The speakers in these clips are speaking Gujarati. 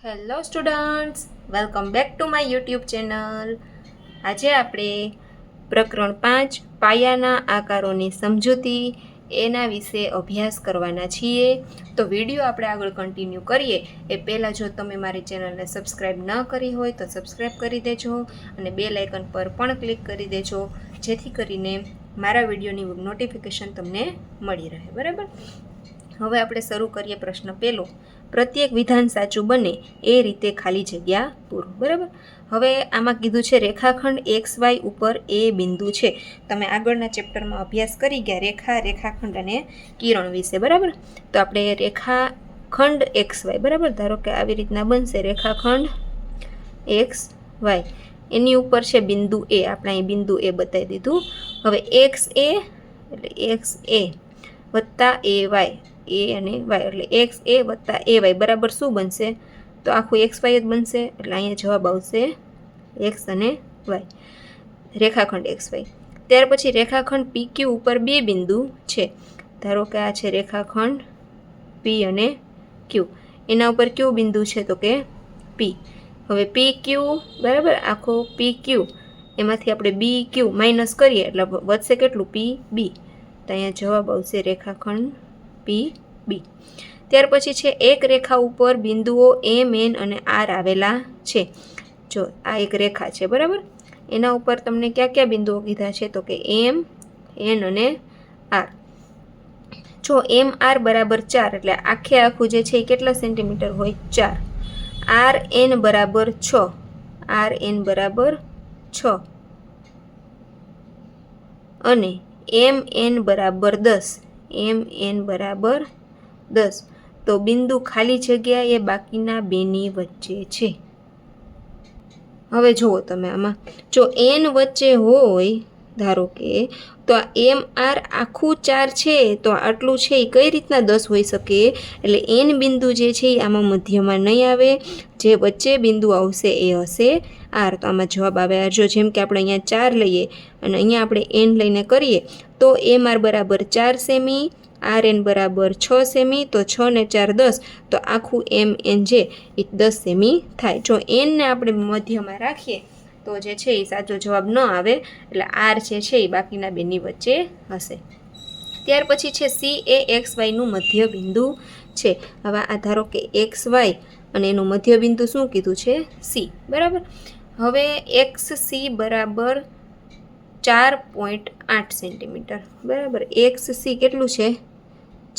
Hello students, welcome back to my YouTube channel. આજે આપણે પ્રકરણ 5 પાયાના આકારોની સમજૂતી એના વિશે અભ્યાસ કરવાના છીએ. તો વિડીયો આપણે આગળ કન્ટિન્યુ કરીએ એ પહેલાં જો તમે મારી ચેનલને સબસ્ક્રાઈબ ન કરી હોય તો સબસ્ક્રાઈબ કરી દેજો અને બેલ આઇકન પર પણ ક્લિક કરી દેજો, જેથી કરીને મારા વિડીયોની નોટિફિકેશન તમને મળી રહે. બરાબર, હવે આપણે શરૂ કરીએ. પ્રશ્ન પહેલો, પ્રત્યેક વિધાન સાચું બને એ રીતે ખાલી જગ્યા પૂરો. બરાબર, હવે આમાં કીધું છે રેખાખંડ XY ઉપર એ બિંદુ છે. તમે આગળના ચેપ્ટરમાં અભ્યાસ કરી ગયા રેખાખંડ અને કિરણ વિશે. બરાબર, તો આપણે રેખાખંડ XY, બરાબર, ધારો કે આવી રીતના બનશે રેખાખંડ XY, એની ઉપર છે બિંદુ એ. આપણે અહીં બિંદુ એ બતાવી દીધું. હવે XA એટલે XA વત્તા AY, એ અને વાય એટલે XA વત્તા AY બરાબર શું બનશે? તો આખું XY જ બનશે. એટલે અહીંયા જવાબ આવશે X અને Y, રેખાખંડ XY. ત્યાર પછી રેખાખંડ PQ ઉપર બે બિંદુ છે. ધારો કે આ છે રેખાખંડ P અને Q, એના ઉપર કયું બિંદુ છે? તો કે P. હવે PQ, બરાબર, આખો PQ એમાંથી આપણે BQ માઇનસ કરીએ એટલે વધશે કેટલું? PB. તો અહીંયા જવાબ આવશે રેખાખંડ PB. ત્યાર પછી છે એક રેખા ઉપર બિંદુઓ MN અને R આવેલા છે. જો આ એક રેખા છે, બરાબર, એના ઉપર તમને કયા કયા બિંદુઓ કીધા છે? તો કે M, N અને R. જો MR બરાબર 4 એટલે આખે આખું જે છે એ કેટલા સેન્ટીમીટર હોય? 4. RN બરાબર 6, RN બરાબર 6 અને MN બરાબર 10, MN બરાબર 10. તો બિંદુ ખાલી જગ્યા એ બાકીના બેની વચ્ચે છે. હવે જુઓ તમે આમાં, જો N વચ્ચે હોય ધારો કે, તો આ MR આખું 4 છે, તો આટલું છે એ કઈ રીતના 10 હોઈ શકે? એટલે N બિંદુ જે છે એ આમાં મધ્યમાં નહીં આવે, જે વચ્ચે બિંદુ આવશે એ હશે R. તો આમાં જવાબ આવે R. જો જેમ કે આપણે અહીંયા 4 લઈએ અને અહીંયા આપણે N લઈને કરીએ તો MR બરાબર 4 સેમી, RN બરાબર 6 સેમી, તો 6 ને 4 10, તો આખું MN જે એ 10 સેમી થાય. જો N ને આપણે મધ્યમાં રાખીએ તો જે છે એ સાચો જવાબ ન આવે, એટલે R જે છે એ બાકીના બેની વચ્ચે હશે. ત્યાર પછી છે CA XY નું મધ્ય બિંદુ છે. હવે આ ધારો કે XY અને એનું મધ્ય બિંદુ શું કીધું છે? C. બરાબર, હવે XC બરાબર 4.8 સેન્ટીમીટર. બરાબર, XC કેટલું છે?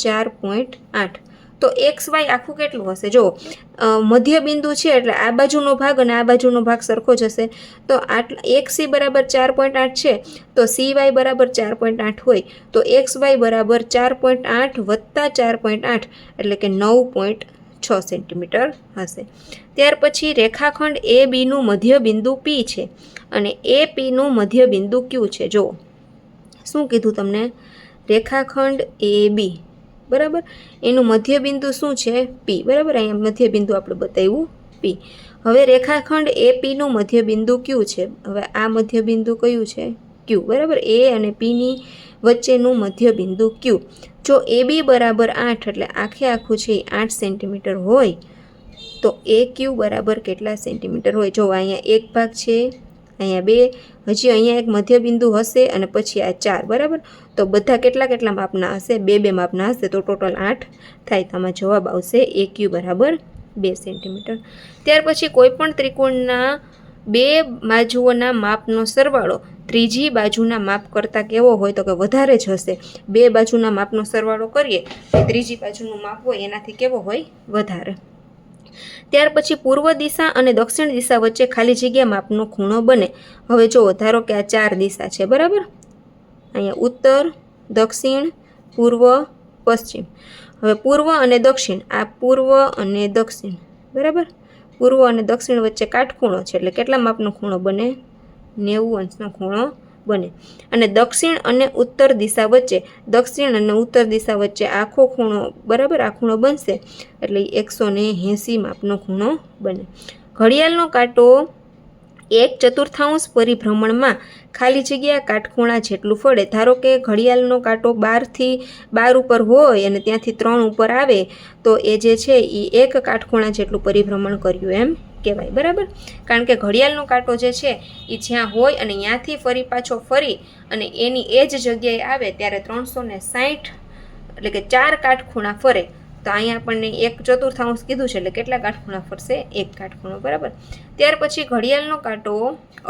4.8. તો XY આખું કેટલું હશે? જો મધ્ય બિંદુ છે એટલે આ બાજુનો ભાગ અને આ બાજુનો ભાગ સરખો જ હશે. તો XC બરાબર 4.8 છે, તો CY બરાબર 4.8 હોય, તો XY બરાબર 4.8 વત્તા 4.8 એટલે કે 9.6 સેન્ટીમીટર હશે. ત્યાર પછી રેખાખંડ AB નું મધ્ય બિંદુ P છે અને AP નું મધ્ય બિંદુ Q છે. જો શું કીધું તમને? રેખાખંડ AB, બરાબર, એનું મધ્ય બિંદુ શું છે? P. બરાબર, અહીંયા મધ્ય બિંદુ આપણે બતાવ્યું P. હવે રેખાખંડ AP નું મધ્ય બિંદુ Q છે. હવે આ મધ્ય બિંદુ કયું છે? Q. બરાબર, A અને P ની વચ્ચેનું મધ્ય બિંદુ Q. જો AB બરાબર 8 એટલે આખે આખું છે 8 સેન્ટીમીટર હોય, તો AQ બરાબર કેટલા સેન્ટીમીટર હોય? જો અહીંયા એક ભાગ છે, અહીંયા 2, હજી અહીંયા એક મધ્ય બિંદુ હશે અને પછી આ 4. બરાબર, તો બધા કેટલા માપના હશે? 2 માપના હશે, તો ટોટલ 8 થાય. તો આમાં જવાબ આવશે AQ બરાબર 2 સેન્ટીમીટર. ત્યાર પછી કોઈ પણ ત્રિકોણના બે બાજુઓના માપનો સરવાળો ત્રીજી બાજુના માપ કરતાં કેવો હોય? તો કે વધારે જ હશે. બે બાજુના માપનો સરવાળો કરીએ તો ત્રીજી બાજુનું માપ હોય એનાથી કેવો હોય? વધારે. ત્યાર પછી પૂર્વ દિશા અને દક્ષિણ દિશા વચ્ચે ખાલી જગ્યા માપનો ખૂણો બને. હવે જો ધારો કે આ 4 દિશા છે, બરાબર, અહીંયા ઉત્તર, દક્ષિણ, પૂર્વ, પશ્ચિમ. હવે પૂર્વ અને દક્ષિણ, આ પૂર્વ અને દક્ષિણ, બરાબર, પૂર્વ અને દક્ષિણ વચ્ચે કાટખૂણો છે, એટલે કેટલા માપનો ખૂણો બને? 90 અંશનો ખૂણો બને. અને દક્ષિણ અને ઉત્તર દિશા વચ્ચે, દક્ષિણ અને ઉત્તર દિશા વચ્ચે આખો ખૂણો, બરાબર, આ ખૂણો બનશે એટલે 180 માપનો ખૂણો બને. ઘડિયાળનો કાંટો એક ચતુર્થાંશ પરિભ્રમણમાં ખાલી જગ્યા કાટખૂણા જેટલું ફળે. ધારો કે ઘડિયાળનો કાંટો 12 ઉપર હોય અને ત્યાંથી 3 ઉપર આવે તો એ જે છે એ એક કાટખૂણા જેટલું પરિભ્રમણ કર્યું એમ કહેવાય. બરાબર, કારણ કે ઘડિયાળનો કાંટો જે છે એ જ્યાં હોય અને ત્યાંથી ફરી પાછો ફરી અને એની એ જ જગ્યાએ આવે ત્યારે 360 એટલે કે 4 કાટખૂણા ફરે. તો અહીંયા આપણને એક ચતુર્થાંશ કીધું છે એટલે કેટલા કાટખૂણા ફરશે? એક કાટખૂણો. બરાબર, ત્યાર પછી ઘડિયાળનો કાંટો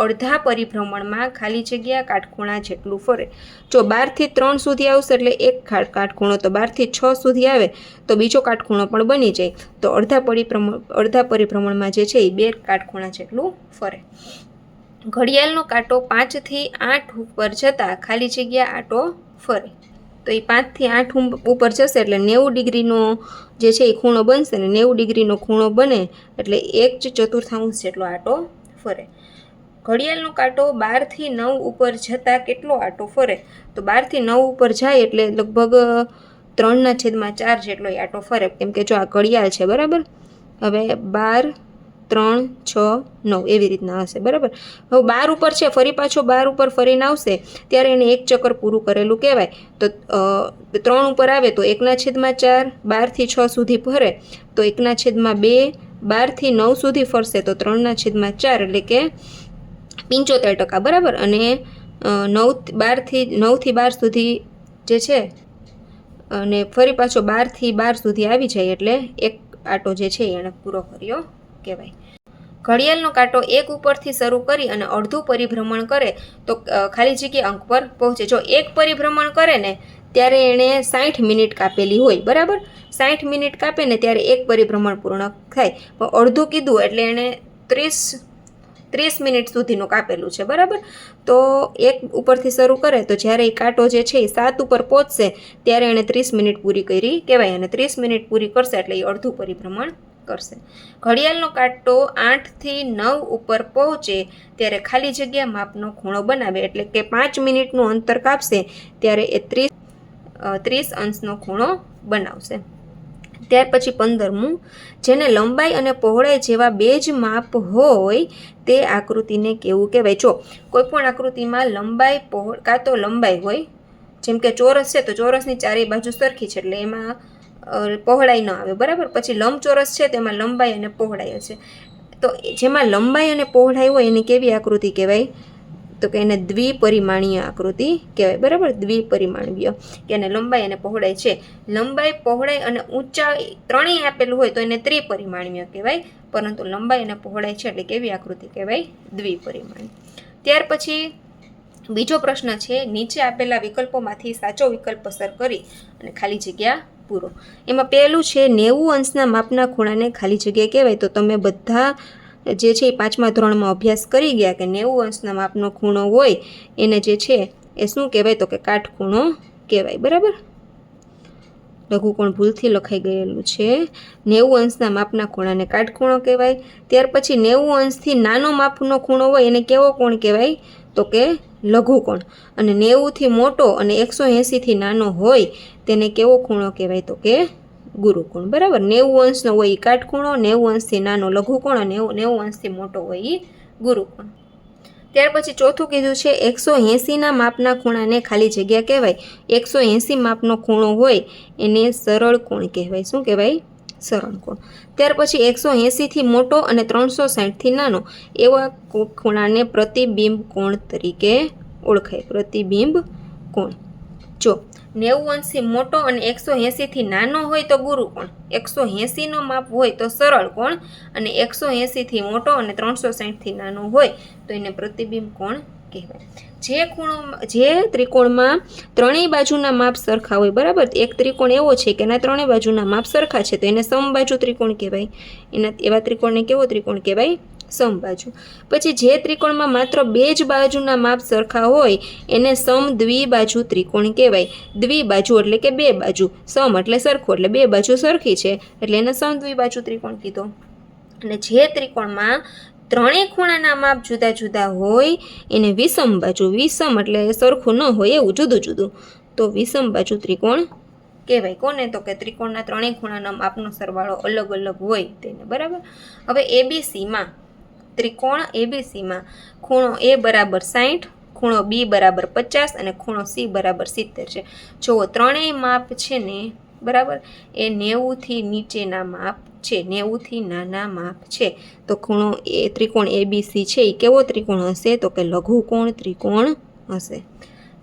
અડધા પરિભ્રમણમાં ખાલી જગ્યા કાટખૂણા જેટલું ફરે. જો 12 થી 3 સુધી આવશે એટલે એક કાટખૂણો, તો 12 થી 6 સુધી આવે તો બીજો કાટખૂણો પણ બની જાય. તો અડધા પરિભ્રમણમાં જે છે એ 2 કાટખૂણા જેટલું ફરે. ઘડિયાળનો કાંટો 5 થી 8 ઉપર જતાં ખાલી જગ્યા આંટો ફરે. તો એ 5 થી 8 ઉપર જશે એટલે 90 ડિગ્રીનો જે છે એ ખૂણો બનશે ને 90 ડિગ્રીનો ખૂણો બને એટલે 1 ચતુર્થાંશ જેટલો આંટો ફરે. ઘડિયાળનો કાંટો 12 થી 9 ઉપર જતાં કેટલો આંટો ફરે? તો 12 થી 9 ઉપર જાય એટલે લગભગ 3/4 જેટલો આંટો ફરે. કેમ કે જો આ ઘડિયાળ છે, બરાબર. હવે 12, 3, 6, 9 એવી રીતના હશે. બરાબર, હવે 12 ઉપર છે, ફરી પાછો 12 ઉપર ફરીને આવશે ત્યારે એને એક ચક્કર પૂરું કરેલું કહેવાય. તો 3 ઉપર આવે તો 1/4, 12 થી 6 સુધી ફરે તો 1/2, 12 થી 9 સુધી ફરશે તો 3/4 એટલે કે 75%. બરાબર, અને 12 થી 12 સુધી જે છે અને ફરી પાછો 12 થી 12 સુધી આવી જાય એટલે એક આંટો જે છે એને પૂરો કર્યો કહેવાય. ઘડિયાળનો કાંટો 1 ઉપરથી શરૂ કરી અને અડધું પરિભ્રમણ કરે તો ખાલી જગ્યા અંક પર પહોંચે. જો 1 પરિભ્રમણ કરે ને ત્યારે એણે 60 મિનિટ કાપેલી હોય. બરાબર, 60 મિનિટ કાપે ને ત્યારે 1 પરિભ્રમણ પૂર્ણ થાય. પણ અડધું કીધું એટલે એણે 30 મિનિટ સુધીનું કાપેલું છે. બરાબર, તો 1 ઉપરથી શરૂ કરે તો જ્યારે એ કાંટો જે છે એ 7 ઉપર પહોંચશે ત્યારે એણે 30 મિનિટ પૂરી કરી કહેવાય. અને 30 મિનિટ પૂરી કરશે એટલે એ અડધું પરિભ્રમણ કરશે. ઘડિયાળનો કાંટો 8 થી 9 ઉપર પહોંચે ત્યારે ખાલી જગ્યા માપનો ખૂણો બનાવે. એટલે કે 5 મિનિટનું અંતર કાપશે ત્યારે એ 30 અંશનો ખૂણો બનાવશે. ત્યાર પછી 15મું, જેને લંબાઈ અને પહોળાઈ જેવા 2 જ માપ હોય તે આકૃતિને કેવું કહેવાય? જો કોઈ પણ આકૃતિમાં લંબાઈ કાં તો લંબાઈ હોય, જેમ કે ચોરસ છે તો ચોરસની ચારેય બાજુ સરખી છે એટલે એમાં પહોળાઈ ન આવે. બરાબર, પછી લંબચોરસ છે તેમાં લંબાઈ અને પહોળાઈ હશે. તો જેમાં લંબાઈ અને પહોળાઈ હોય એને કેવી આકૃતિ કહેવાય? તો કે એને દ્વિપરિમાણીય આકૃતિ કહેવાય. બરાબર, દ્વિપરિમાણીય કે એને લંબાઈ અને પહોળાઈ છે. લંબાઈ, પહોળાઈ અને ઊંચાઈ ત્રણેય આપેલું હોય તો એને ત્રિપરિમાણીય કહેવાય. પરંતુ લંબાઈ અને પહોળાઈ છે એટલે કેવી આકૃતિ કહેવાય? દ્વિપરિમાણીય. ત્યાર પછી બીજો પ્રશ્ન છે, નીચે આપેલા વિકલ્પોમાંથી સાચો વિકલ્પ પસંદ કરી અને ખાલી જગ્યા પૂરો. એમાં પહેલું છે 90 અંશના માપના ખૂણાને ખાલી જગ્યા કહેવાય. તો તમે બધા જે છે એ 5મા ધોરણમાં અભ્યાસ કરી ગયા કે 90 અંશના માપનો ખૂણો હોય એને જે છે એ શું કહેવાય? તો કે કાટખૂણો કહેવાય. બરાબર, લઘુકોણ ભૂલથી લખાઈ ગયેલું છે. 90 અંશના માપના ખૂણાને કાટખૂણો કહેવાય. ત્યાર પછી 90 અંશથી નાનો માપનો ખૂણો હોય એને કેવો કોણ કહેવાય? તો કે લઘુકોણ. અને 90 થી મોટો અને 180 થી નાનો હોય તેને કેવો ખૂણો કહેવાય? તો કે ગુરુકોણ. બરાબર, 90 અંશનો હોય એ કાટખૂણો, 90 અંશથી નાનો લઘુકોણ અને 90 અંશથી મોટો હોય એ ગુરુકોણ. ત્યાર પછી ચોથું કીધું છે 180ના માપના ખૂણાને ખાલી જગ્યા કહેવાય. 180 માપનો ખૂણો હોય એને સરળ કોણ કહેવાય. શું કહેવાય? સરળ કોણ. ત્યાર પછી 180 થી મોટો અને 360 થી નાનો એવા ખૂણાને પ્રતિબિંબ કોણ તરીકે ઓળખાય. પ્રતિબિંબ કોણ. જો 90 અંશથી મોટો અને 180 થી નાનો હોય તો ગુરુકોણ, 180 નો માપ હોય તો સરળ કોણ અને 180 થી મોટો અને 360 થી નાનો હોય તો એને પ્રતિબિંબ કોણ કહેવાય. જે ત્રિકોણમાં ત્રણેય બાજુના માપ સરખા હોય. બરાબર, એક ત્રિકોણ એવો છે કે એના ત્રણેય બાજુના માપ સરખા છે તો એને સમબાજુ ત્રિકોણ કહેવાય. એવા ત્રિકોણને કેવો ત્રિકોણ કહેવાય? સમબાજુ. પછી જે ત્રિકોણમાં માત્ર 2 જ બાજુના માપ સરખા હોય એને સમદ્વિબાજુ ત્રિકોણ કહેવાય. દ્વિબાજુ એટલે કે 2 બાજુ, સમ એટલે સરખું એટલે 2 બાજુ સરખી છે એટલે એને સમદ્વિબાજુ ત્રિકોણ કીધો. અને જે ત્રિકોણમાં ત્રણેય ખૂણાના માપ જુદા જુદા હોય એને વિષમ બાજુ, વિષમ એટલે સરખું ન હોય એવું જુદું જુદું, તો વિષમ બાજુ ત્રિકોણ કહેવાય. કોને? તો કે ત્રિકોણના ત્રણેય ખૂણાના માપનો સરવાળો અલગ અલગ હોય તેને. બરાબર, હવે ABCમાં ત્રિકોણ એબીસીમાં ખૂણો એ બરાબર 60, ખૂણો બી બરાબર 50 અને ખૂણો સી બરાબર 70 છે. જુઓ ત્રણેય માપ છે ને બરાબર એ 90થી નીચેના માપ છે, 90થી નાના માપ છે. તો ખૂણો એ ત્રિકોણ એબીસી છે એ કેવો ત્રિકોણ હશે? તો કે લઘુકોણ ત્રિકોણ હશે.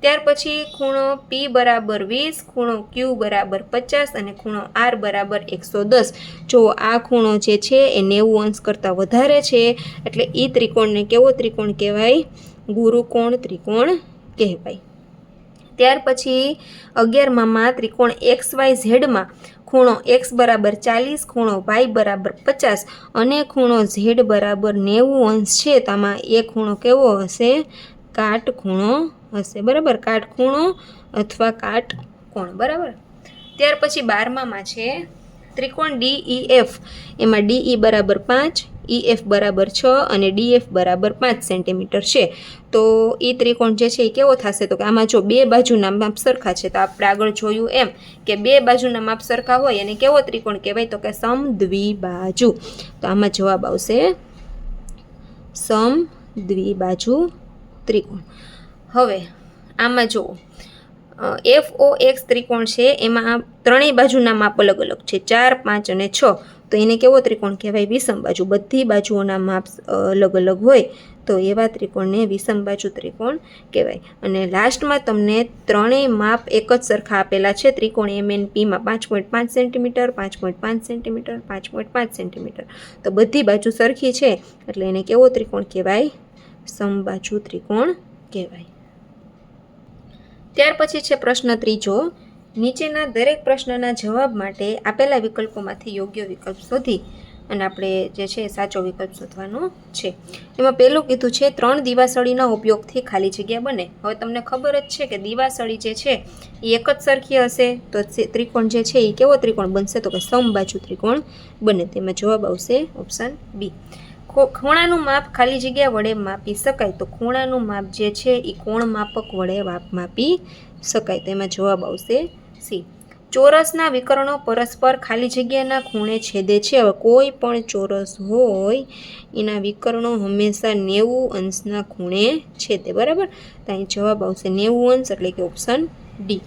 ત્યાર પછી ખૂણો પી બરાબર 20, ખૂણો ક્યુ બરાબર 50 અને ખૂણો આર બરાબર 110. જો આ ખૂણો જે છે એ 90 અંશ કરતાં વધારે છે એટલે એ ત્રિકોણને કેવો ત્રિકોણ કહેવાય? ગુરુકોણ ત્રિકોણ કહેવાય. ત્યાર પછી 11માં ત્રિકોણ XYZમાં ખૂણો x બરાબર 40, ખૂણો y બરાબર 50 અને ખૂણો z બરાબર 90 અંશ છે. તો આમાં એ ખૂણો કેવો હશે? કાટખૂણો હશે. બરાબર, કાટખૂણો અથવા કાટકોણ. બરાબર. ત્યાર પછી 12માં છે ત્રિકોણ DEF. એમાં DE બરાબર 5, EF બરાબર 6 અને DF બરાબર 5 સેન્ટીમીટર છે. તો એ ત્રિકોણ જે છે એ કેવો થશે? તો કે આમાં જો બે બાજુના માપ સરખા છે, તો આપણે આગળ જોયું એમ કે બે બાજુના માપ સરખા હોય એને કેવો ત્રિકોણ કહેવાય? તો કે સમદ્વિબાજુ. તો આમાં જવાબ આવશે સમદ્વિબાજુ ત્રિકોણ. હવે આમાં જુઓ FOX ત્રિકોણ છે એમાં ત્રણેય બાજુના માપ અલગ અલગ છે, 4, 5 અને 6. તો એને કેવો ત્રિકોણ કહેવાય? વિષમ બાજુ. બધી બાજુઓના માપ અલગ અલગ હોય તો એવા ત્રિકોણને વિષમ બાજુ ત્રિકોણ કહેવાય. અને લાસ્ટમાં તમને ત્રણેય માપ એક જ સરખા આપેલા છે ત્રિકોણ MNPમાં 5.5 સેન્ટીમીટર, 5.5 સેન્ટીમીટર, 5.5 સેન્ટીમીટર. તો બધી બાજુ સરખી છે એટલે એને કેવો ત્રિકોણ કહેવાય? સમબાજુ ત્રિકોણ કહેવાય. ત્યાર પછી છે પ્રશ્ન ત્રીજો. નીચેના દરેક પ્રશ્નના જવાબ માટે આપેલા વિકલ્પોમાંથી યોગ્ય વિકલ્પ શોધી અને આપણે જે છે સાચો વિકલ્પ શોધવાનો છે. એમાં પહેલું કીધું છે 3 દિવાસળીના ઉપયોગથી ખાલી જગ્યા બને. હવે તમને ખબર જ છે કે દિવાસળી જે છે એ એક જ સરખી હશે તો ત્રિકોણ જે છે એ કેવો ત્રિકોણ બનશે? તો કે સમબાજુ ત્રિકોણ બને. તેમાં જવાબ આવશે ઓપ્શન બી. ખૂણાનું માપ ખાલી જગ્યા વડે માપી શકાય. તો ખૂણાનું માપ જે છે એ કોણ માપક વડે માપી શકાય. તેમાં જવાબ આવશે સી. ચોરસના વિકર્ણો પરસ્પર ખાલી જગ્યાના ખૂણે છેદે છે. હવે કોઈ પણ ચોરસ હોય એના વિકર્ણો હંમેશા 90 અંશના ખૂણે છેદે. બરાબર, તો અહીં જવાબ આવશે 90 અંશ એટલે કે ઓપ્શન ડી.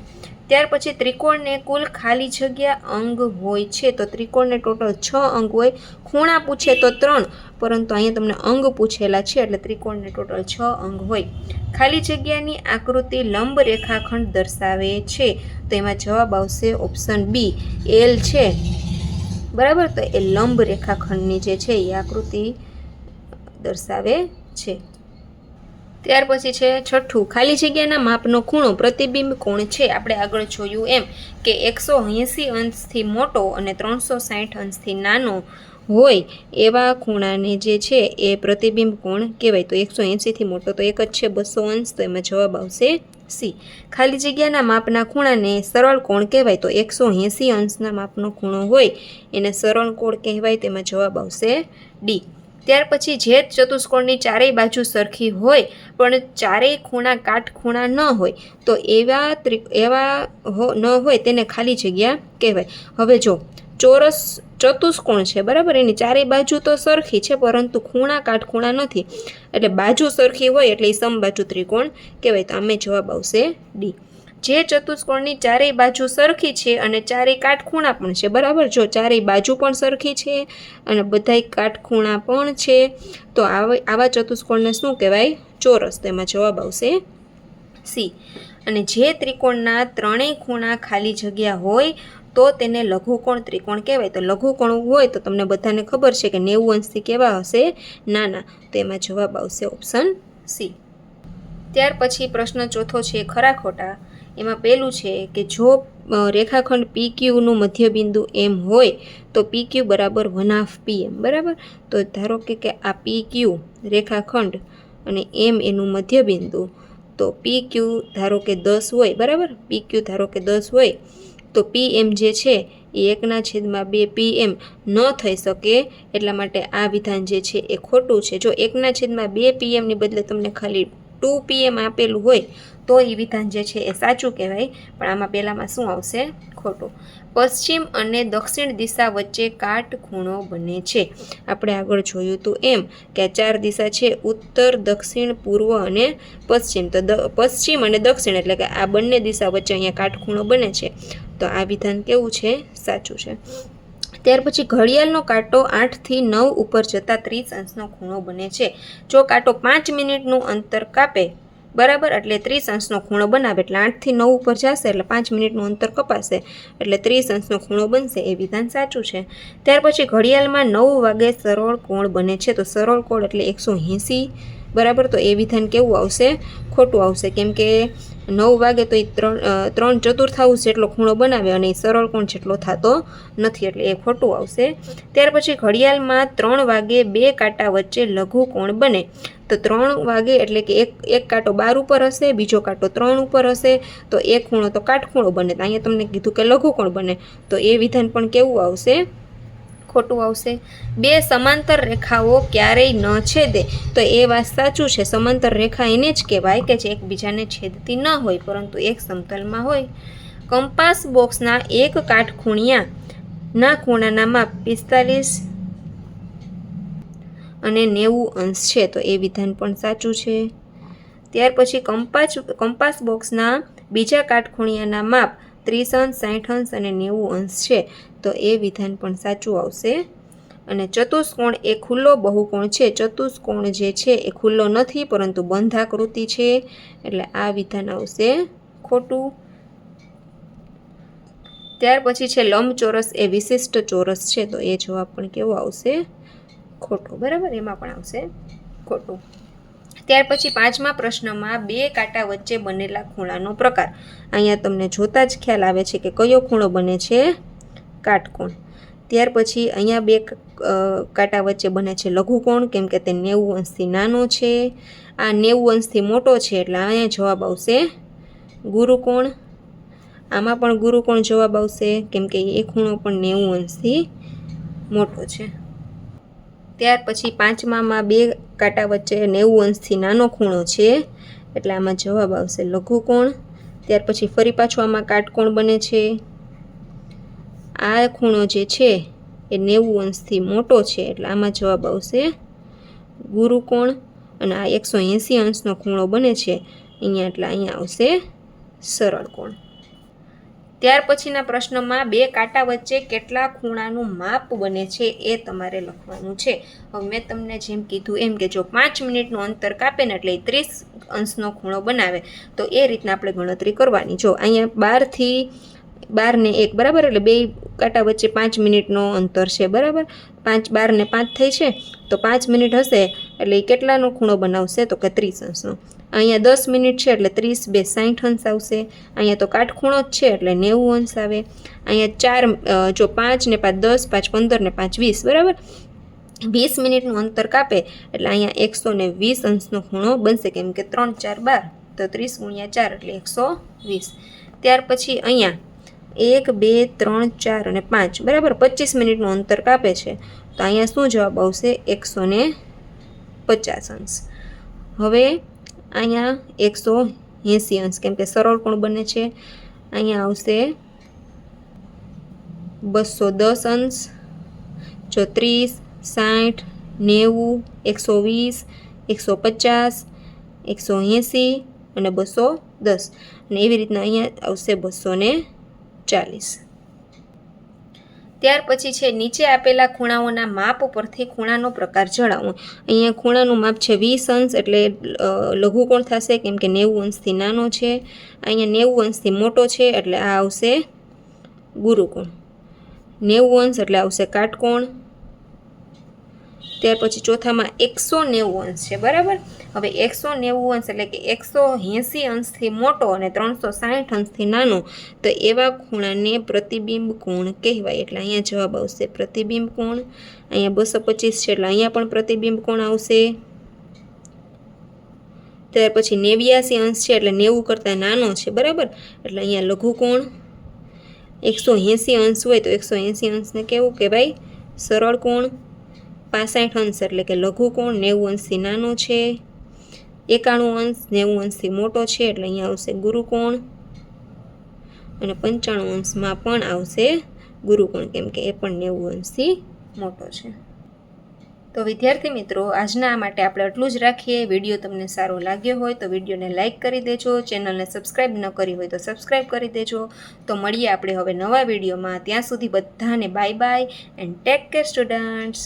ત્યાર પછી ત્રિકોણને કુલ ખાલી જગ્યા અંગ હોય છે. તો ત્રિકોણને ટોટલ 6 અંગ હોય. ખૂણા પૂછે તો 3, પરંતુ અહીંયા તમને અંગ પૂછેલા છે એટલે ત્રિકોણને ટોટલ 6 અંગ હોય. ખાલી જગ્યાની આકૃતિ લંબ રેખાખંડ દર્શાવે છે. તો એમાં જવાબ આવશે ઓપ્શન બી, એલ છે. બરાબર, તો એ લંબ રેખાખંડની જે છે એ આકૃતિ દર્શાવે છે. ત્યાર પછી છે છઠ્ઠું. ખાલી જગ્યાના માપનો ખૂણો પ્રતિબિંબ કોણ છે? આપણે આગળ જોયું એમ કે 180 અંશથી મોટો અને 360 અંશથી નાનો હોય એવા ખૂણાને જે છે એ પ્રતિબિંબ કોણ કહેવાય. તો 180થી મોટો તો એક જ છે 200 અંશ. તો એમાં જવાબ આવશે સી. ખાલી જગ્યાના માપના ખૂણાને સરળ કોણ કહેવાય. તો 180 અંશના માપનો ખૂણો હોય એને સરળ કોણ કહેવાય. તેમાં જવાબ આવશે ડી. ત્યાર પછી જે ચતુષ્કોણની ચારેય બાજુ સરખી હોય પણ ચારેય ખૂણા કાટખૂણા ન હોય તો એવા ન હોય તેને ખાલી જગ્યા કહેવાય. હવે જો ચોરસ ચતુષ્કોણ છે બરાબર, એની ચારેય બાજુ તો સરખી છે પરંતુ ખૂણા કાટખૂણા નથી એટલે બાજુ સરખી હોય એટલે એ સમબાજુ ત્રિકોણ કહેવાય. તો આમે જવાબ આવશે ડી. જે ચતુષ્કોણની ચારેય બાજુ સરખી છે અને ચારેય કાટખૂણા પણ છે બરાબર, જો ચારેય બાજુ પણ સરખી છે અને બધાય કાટખૂણા પણ છે તો આવા ચતુષ્કોણને શું કહેવાય? ચોરસ. તેમાં જવાબ આવશે સી. અને જે ત્રિકોણના ત્રણેય ખૂણા ખાલી જગ્યા હોય તો તેને લઘુકોણ ત્રિકોણ કહેવાય. તો લઘુકોણ હોય તો તમને બધાને ખબર છે કે 90 અંશથી કેવા હશે? નાના. તેમાં જવાબ આવશે ઓપ્શન સી. ત્યાર પછી પ્રશ્ન ચોથો છે ખરા ખોટા. એમાં પહેલું છે કે જો રેખાખંડ PQનું મધ્યબિંદુ M હોય તો PQ બરાબર 1/2 PM. બરાબર, તો ધારો કે આ PQ રેખાખંડ અને M એનું મધ્યબિંદુ, તો PQ ધારો કે 10 હોય. બરાબર, PQ ધારો કે 10 હોય તો PM જે છે એ 1/2 PM ન થઈ શકે. એટલા માટે આ વિધાન જે છે એ ખોટું છે. જો 1/2 PMની બદલે તમને ખાલી 2 PM આપેલું હોય તો એ વિધાન જે છે એ સાચું કહેવાય, પણ આમાં પહેલામાં શું આવશે? ખોટું. પશ્ચિમ અને દક્ષિણ દિશા વચ્ચે કાટખૂણો બને છે. આપણે આગળ જોયું હતું એમ કે આ 4 દિશા છે, ઉત્તર, દક્ષિણ, પૂર્વ અને પશ્ચિમ. તો પશ્ચિમ અને દક્ષિણ એટલે કે આ બંને દિશા વચ્ચે અહીંયા કાટખૂણો બને છે. તો આ વિધાન કેવું છે? સાચું છે. ત્યાર પછી ઘડિયાળનો કાંટો 8 થી 9 ઉપર જતાં 30 અંશનો ખૂણો બને છે. જો કાંટો 5 મિનિટનું અંતર કાપે, બરાબર, એટલે 30 અંશનો ખૂણો બનાવે, એટલે 8 થી 9 ઉપર જશે એટલે 5 મિનિટનું અંતર કપાશે એટલે 30 અંશનો ખૂણો બનશે. એ વિધાન સાચું છે. ત્યાર પછી ઘડિયાળમાં 9 વાગે સરળ કોણ બને છે. તો સરળ કોણ એટલે 180, બરાબર. તો એ વિધાન કેવું આવશે? ખોટું આવશે, કેમ કે 9 વાગે તો એ 3/4 જેટલો ખૂણો બનાવે અને એ સરળ કોણ જેટલો થતો નથી, એટલે એ ખોટું આવશે. ત્યાર પછી ઘડિયાળમાં 3 વાગે 2 કાંટા વચ્ચે લઘુ કોણ બને. તો 3 વાગે એટલે કે એક કાંટો 12 ઉપર હશે, બીજો કાંટો 3 ઉપર હશે, તો એક ખૂણો તો કાટખૂણો બને. તો અહીંયા તમને કીધું કે લઘુ કોણ બને, તો એ વિધાન પણ કેવું આવશે? ખોટું આવશે. 2 સમાંતર રેખાઓ ક્યારેય ન છેદે. તો એ વાત સાચું છે. સમાંતર રેખા એને જ કહેવાય કે જે એકબીજાને છેદતી ન હોય પરંતુ એક સમતલમાં હોય. કંપાસ બોક્સના એક કાટખૂણિયાના ખૂણાના માપ 45 અને 90 અંશ છે. તો એ વિધાન પણ સાચું છે. ત્યાર પછી કંપાસ બોક્સના બીજા કાટખૂણિયાના માપ 30 અંશ, 60 અંશ અને 90 અંશ છે. તો એ વિધાન પણ સાચું આવશે. અને ચતુષ્કોણ એ ખુલ્લો બહુકોણ છે. ચતુષ્કોણ જે છે એ ખુલ્લો નથી પરંતુ બંધાકૃતિ છે, એટલે આ વિધાન આવશે ખોટું. ત્યાર પછી છે લંબચોરસ એ વિશિષ્ટ ચોરસ છે. તો એ જવાબ પણ કેવો આવશે? ખોટો, બરાબર. એમાં પણ આવશે ખોટું. ત્યાર પછી 5મા પ્રશ્નમાં 2 કાંટા વચ્ચે બનેલા ખૂણાનો પ્રકાર. અહીંયા તમને જોતા જ ખ્યાલ આવે છે કે કયો ખૂણો બને છે? કાટકોણ. ત્યાર પછી અહીંયા 2 કાંટા વચ્ચે બને છે લઘુકોણ, કેમ કે તે 90 અંશથી નાનો છે. આ 90 અંશથી મોટો છે એટલે અહીંયા જવાબ આવશે ગુરુકોણ. આમાં પણ ગુરુકોણ જવાબ આવશે, કેમ કે એ ખૂણો પણ 90 અંશથી મોટો છે. ત્યાર પછી 5મામાં 2 કાંટા વચ્ચે 90 અંશથી નાનો ખૂણો છે એટલે આમાં જવાબ આવશે લઘુકોણ. ત્યાર પછી ફરી પાછું આમાં કાટકોણ બને છે. આ ખૂણો જે છે એ 90 અંશથી મોટો છે એટલે આમાં જવાબ આવશે ગુરુકોણ. અને આ 180 અંશનો ખૂણો બને છે અહીંયા, એટલે અહીંયા આવશે સરળ કોણ. ત્યાર પછીના પ્રશ્નમાં 2 કાંટા વચ્ચે કેટલા ખૂણાનું માપ બને છે એ તમારે લખવાનું છે. હવે મેં તમને જેમ કીધું એમ કે જો 5 મિનિટનું અંતર કાપે ને એટલે 30 અંશનો ખૂણો બનાવે, તો એ રીતના આપણે ગણતરી કરવાની. જો અહીંયા 12 થી 12 ને 1, બરાબર, એટલે 2 કાંટા વચ્ચે 5 મિનિટનો અંતર છે, બરાબર. 12 ને 5 થઈ છે તો 5 મિનિટ હશે એટલે એ કેટલાનો ખૂણો બનાવશે? તો કે 30 અંશનો. અહીંયા 10 મિનિટ છે એટલે 30 2 60 અંશ આવશે. અહીંયા તો કાટખૂણો જ છે એટલે 90 અંશ આવે. અહીંયા 4 જો 5 ને 5 10, 5 15 ને 5 20, બરાબર. 20 મિનિટનું અંતર કાપે એટલે અહીંયા 120 અંશનો ખૂણો બનશે, કેમ કે 3 4 12, તો 30 × 4 એટલે 120. ત્યાર પછી અહીંયા 1 2 3 4 અને 5, બરાબર, 25 મિનિટનું અંતર કાપે છે તો અહીંયા શું જવાબ આવશે? 150 અંશ. હવે અહીંયા 180 અંશ, કેમ કે સરળ કોણ બને છે. અહીંયા આવશે 210 અંશ. જો 30 60 90 120 150 180 અને 210, અને એવી રીતના અહીંયા આવશે 240. ત્યાર પછી છે નીચે આપેલા ખૂણાઓના માપ પરથી ખૂણાનો પ્રકાર જણાવો. અહીંયા ખૂણાનું માપ છે 20 અંશ એટલે લઘુકોણ થશે, કેમ કે 90 અંશથી નાનો છે. અહીંયા 90 અંશથી મોટો છે એટલે આ આવશે ગુરુકોણ. 90 અંશ એટલે આવશે કાટકોણ. ત્યાર પછી ચોથામાં 190 અંશ છે, બરાબર. હવે 190 અંશ એટલે કે 180 અંશથી મોટો અને 360 અંશથી નાનો, તો એવા ખૂણાને પ્રતિબિંબ કોણ કહેવાય. એટલે અહીંયા જવાબ આવશે પ્રતિબિંબ કોણ. અહીંયા 225 છે એટલે અહીંયા પણ પ્રતિબિંબ કોણ આવશે. ત્યાર પછી 89 અંશ છે એટલે 90 કરતાં નાનો છે, બરાબર, એટલે અહીંયા લઘુકોણ. 180 અંશ હોય તો 180 અંશને કેવું કહેવાય? સરળ કોણ. 65 અંશ એટલે કે લઘુકોણ, 90 અંશથી નાનો છે. 91 અંશ 90 અંશથી મોટો છે એટલે અહીંયા આવશે ગુરુકોણ. અને 95 અંશમાં પણ આવશે ગુરુકોણ, કેમ કે એ પણ 90 અંશથી મોટો છે. તો વિદ્યાર્થી મિત્રો, આજના માટે આપણે આટલું જ રાખીએ. વિડીયો તમને સારો લાગ્યો હોય તો વિડીયોને લાઇક કરી દેજો. ચેનલને સબસ્ક્રાઈબ ન કરી હોય તો સબસ્ક્રાઈબ કરી દેજો. તો મળીએ આપણે હવે નવા વિડીયોમાં. ત્યાં સુધી બધાને bye bye and take care students.